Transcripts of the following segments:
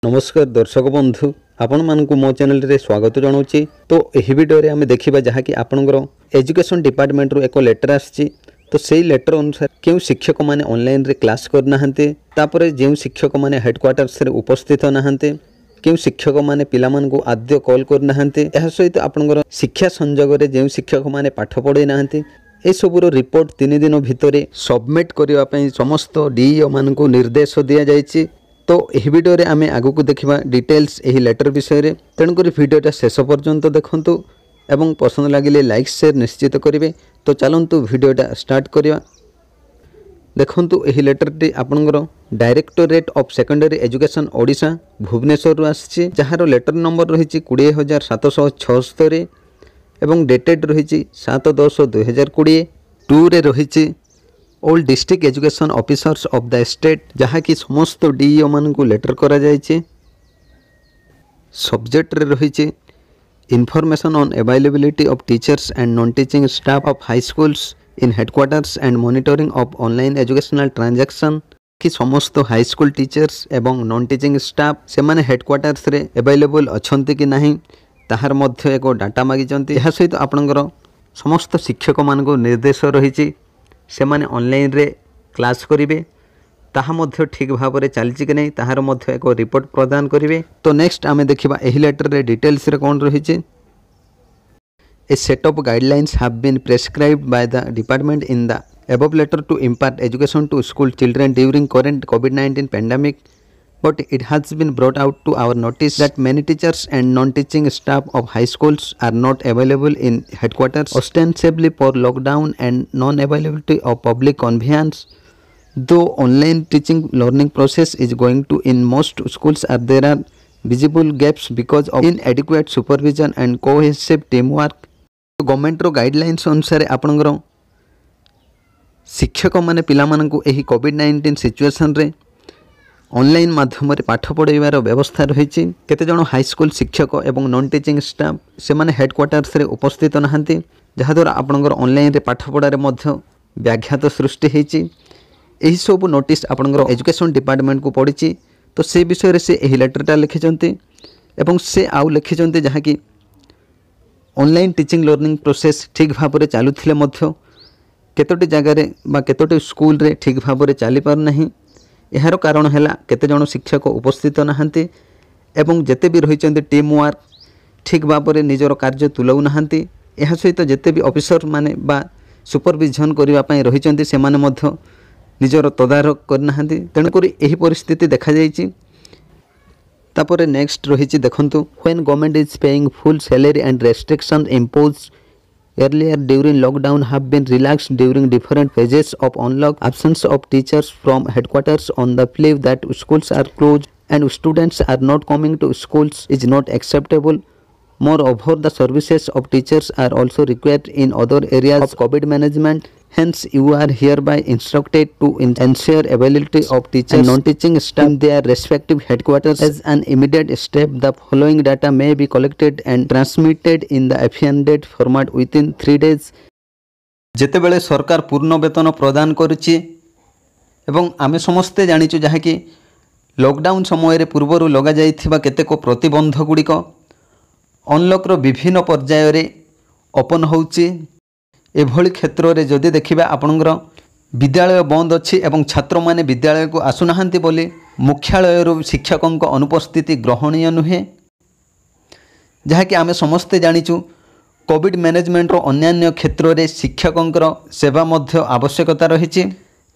नमस्कार दर्शक बंधु आपण मानक मो चैनल रे स्वागत जनाऊँगी। तो यही वीडियो रे आमे देखिबा जहाँकि आपणकर एजुकेशन डिपार्टमेंट रो एक लेटर आसी तो सेही लेटर अनुसार क्यों शिक्षक माने ऑनलाइन रे क्लास करना तापरे जो शिक्षक माने हेडक्वार्टर्स रे उपस्थित नहांते क्यों शिक्षक माने पिला मान को आद्य कॉल करना यह सहित आपणकर शिक्षा संजोग रे जो शिक्षक माने पाठ पढ़े नहांते ए सबुर रिपोर्ट 3 दिन भितर सबमिट करबा पई समस्त डीईओ मान को निर्देश दिया जायछि। तो यही वीडियो रे आमे आगु को देखिबा डिटेल्स यही लेटर विषय रे तेणुकर वीडियोटा शेष पर्यंत देखंतु एवं पसंद लागिले लाइक शेयर निश्चित करिवे। तो चलंतु वीडियोटा स्टार्ट करिया। देखंतु यही लेटरटी आपनकर directorate of secondary education Odisha Bhubaneswar आछि जहार लेटर नंबर रही 20776 एवं डेटेड रही 7/10/2020। 2 रे रही all district education officers of the state जहाँ कि समस्त डीईओ मान को लेटर करा जायछि। सब्जेक्ट रे रही information on availability of teachers and non teaching staff of high schools in headquarters and monitoring of online educational transaction कि समस्त हाई स्कूल टीचर्स एवं नॉन टीचिंग स्टाफ से माने हेडक्वार्टर्स रे अवेलेबल अछंती कि नहीं ताहार मध्य एक डाटा मागिचंती। यह सहित आपनकर समस्त शिक्षक मान को निर्देश रही से माने ऑनलाइन रे क्लास करिवे ताहा मध्य ठीक भाव में चलछि कि नहीं ताहार मध्य एक रिपोर्ट प्रदान करिवे। तो नेक्स्ट आमे देखिबा एही लेटर रे डिटेल्स रे कोन रहिछि। A set of guidelines have been prescribed by the department in the above letter to impart education to school children during current COVID-19 pandemic, but it has been brought out to our notice that many teachers and non-teaching staff of high schools are not available in headquarters ostensibly for lockdown and non-availability of public conveyance. Though online teaching learning process is going to in most schools there are visible gaps because of inadequate supervision and cohesive teamwork. Government रो guidelines अनुसार आपनकर शिक्षक माने पिला मानकु एही कोविड-19 situation रे online माध्यम रे पाठ पढ़ाइबार व्यवस्था रही। केते जण हाई स्कूल शिक्षक एवं नॉन टीचिंग स्टाफ से माने हेडक्वार्टर्स रे उपस्थित नहांती जहा द्वारा आपनकर ऑनलाइन रे पाठ पढ़ा रे मध्य व्याघात सृष्टि हेछि। एही सब नोटिस आपनकर एजुकेशन डिपार्टमेंट को पड़िछि। तो से विषय रे से एही लेटरटा लिखिचंती एवं से आउ लिखिचंती जहा कि ऑनलाइन टीचिंग लर्निंग प्रोसेस ठीक भाव में चलुथिले मध्य केतोटी जगार बा केतोटी स्कूल रे ठीक भाव में चली पार नहीं। यार कारण है केते जण शिक्षक उपस्थित नहांती एवं जेते भी रही टीम वर्क ठीक भाव में निजर कार्य तुलाऊ नहांती। यह सहित जेते भी ऑफिसर माने बा सुपरविजन करबा पई रही से माने मध्य निजर तदारक करना तेणुक यही परिस्थिति देखा जाइछि। तापर नेक्स्ट रही देखंतु when government is paying full salary and restriction impose earlier during lockdown have been relaxed during different phases of unlock. Absence of teachers from headquarters on the plea that schools are closed and students are not coming to schools is not acceptable. Moreover, the services of teachers are also required in other areas of COVID management. Hence, you are hereby instructed to ensure availability of teachers and non-teaching staff in their respective headquarters. As an immediate step, the following data may be collected and transmitted in the abbreviated format within 3 days. जेतेबेले सरकार पूर्ण वेतन प्रदान करुछि एवं आमे समस्ते जानिछु जहा कि lockdown समय रे पूर्वरु लगा जाइथिबा केतेक प्रतिबंध गुड़िक अनलॉक रो विभिन्न पर्याय रे ओपन होउछि। एभली क्षेत्र रे जदि देखिबा आपनकर विद्यालय बंद अछि एवं छात्र माने विद्यालय को आसुनाहांती बोली मुख्यालय रो शिक्षकक अनुपस्थिति ग्रहणीय नुहे। जहा कि आमे समस्ते जानिछु कोविड मैनेजमेंट रो अन्यान्य क्षेत्र रे शिक्षकंकर सेवा मध्य आवश्यकता रहिछि।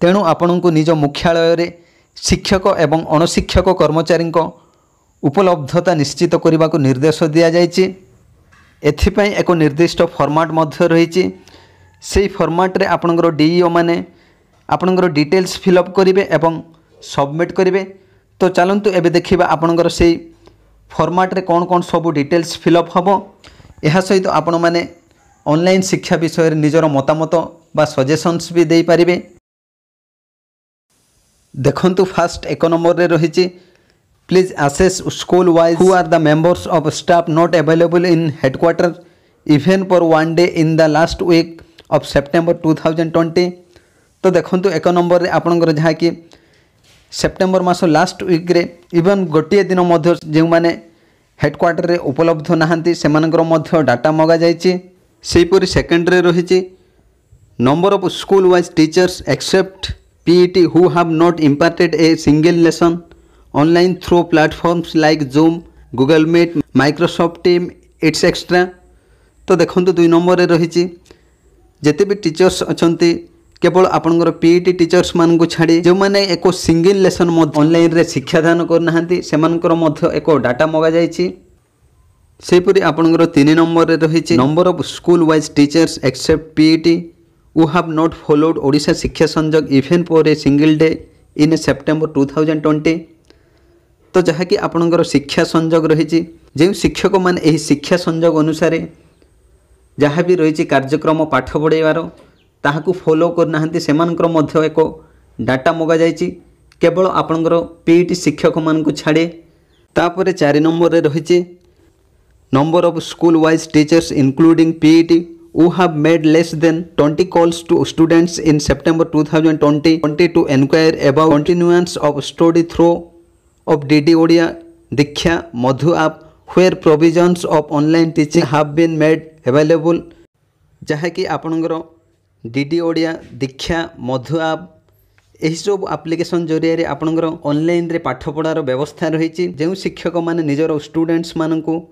तेणु आपनकु निज मुख्यालय रे शिक्षक एवं अणशिक्षक कर्मचारी उपलब्धता निश्चित करने को निर्देश दिया जायछि। एथिपाई एक निर्दिष्ट फॉर्मेट मध्य रही से फॉर्मेट रे आपनकर डीईओ माने आपनकर डिटेल्स फिलअप करिवे एवं सबमिट करिवे। तो चलंतु एबे देखिबा आपनकर से फॉर्मेट रे कौन कौन सब डिटेल्स फिलअप हबो। यह सहित आपण माने ऑनलाइन शिक्षा विषय रे निजर मतामत बा सजेशंस भी दे पारिबे। देखंतु फास्ट एक नंबर रे रही Please assess school wise who are the members of staff not available in headquarters even for one day in the last week of September 2020. तो देखंतु एक नंबर रे आपनकर जहा कि सेप्टेम्बर मास लास्ट वीक रे इवन गोटे दिन मध्य जो मैंने हेडक्वार्टर रे उपलब्ध नहांती सेमानकर मध्य डाटा मगा जाइए। सेहीपरि सेकेंड रे रही number of school wise teachers except PET who have not imparted a single lesson online through platforms like Zoom Google Meet Microsoft Team it's extra. तो देखो 2 नंबर रे रही जिते भी टीचर्स अच्छा केवल आपणकर पीईटी टीचर्स मान को छाड़ी जो मैंने एक सिंगल लेसन ऑनलाइन रे शिक्षादान करना एक डाटा मगा जाइए। सेहीपरि आपणकर 3 नंबर रे रही number of school wise teachers except PET who have not followed Odisha Shiksha Sanyog event for a single day in September 2020। तो जहाँकि आपणकर शिक्षा संयोग रही जो शिक्षक मैंने शिक्षा संयोग अनुसार जहाँ भी रही कार्यक्रम पाठ पढ़ाइबार ताहाकू फॉलो करना एक डाटा मगा जाइए केवल आपणकर पीईटी शिक्षक मान को छाड़े। तापर 4 नंबर रे रही number of school wise teachers including PET who have made less than 20 calls to students in September 2020 to enquire about continuance of study through of DD Odia Diksha Madhu app where provisions of online teaching have been made available. जहाँकि आपणकर DD Odia Diksha Madhu app यही सब application जरिए आपणकर online रे पाठ पढ़ार व्यवस्था रही जो शिक्षक माने निजर स्टूडेंट्स मानकू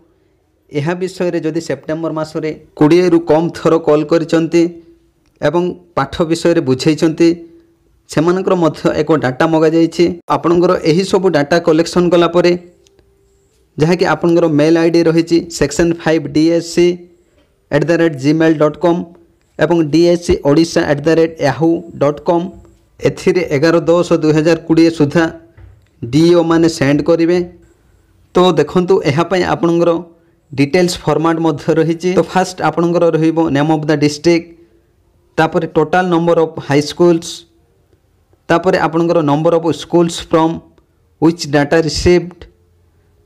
यह विषय रे जदि सेप्टेम्बर मासरे 20 रु कम थर कॉल करिसंती एवं पाठ विषय रे बुझेइसंती सेमानकर मध्य एक डाटा मगा जाइए। आपणकर यही सब डाटा कलेक्शन कला परे जहाँकि आपणकर मेल आईडी रही सेक्शन 5 dsc@gmail.com एवं dsc@odisha@yahoo.com एथिरे 11/10/2020 सुधा डीओ माने सेंड करेंगे। तो देखंतु एहापाई आपणकर डिटेल्स फॉर्मेट मध्य रही। तो फास्ट आपणकर रहिबो नेम ऑफ द डिस्ट्रिक्ट तापर total number of high schools तापर आपणकर number of schools from which data received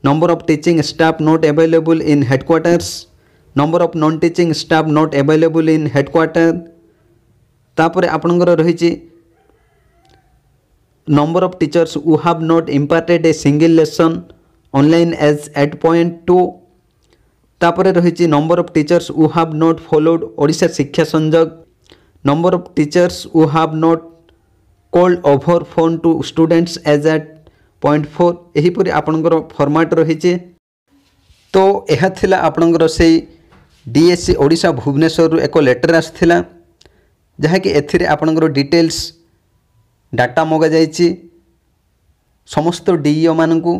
number of teaching staff not available in headquarters number of non teaching staff not available in headquarter तापर आपणकर रही number of teachers who have not imparted a single lesson online as 8.2 तापर रही number of teachers who have not followed Odisha Shiksha Sanyog number of teachers who have not called over phone to students as eight 0.4 एहीपरि आपणकर format रही। तो यह थिला आपणकर से डीएससी ओडिशा भुवनेश्वर एक लेटर आसला जहाँकि एथिरे आपणकर डिटेल्स डाटा मगा जाइए समस्त डीईओ मानकू।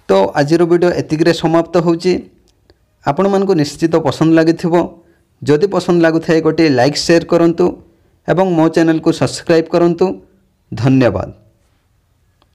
तो आजिर वीडियो एतिकरे समाप्त होउची। आपण मानकू निश्चित पसंद लागिथिबो जदि पसंद लागुथाय गोटे लाइक शेयर करंतु एवं मो चैनल को सब्सक्राइब करंतु। धन्यवाद।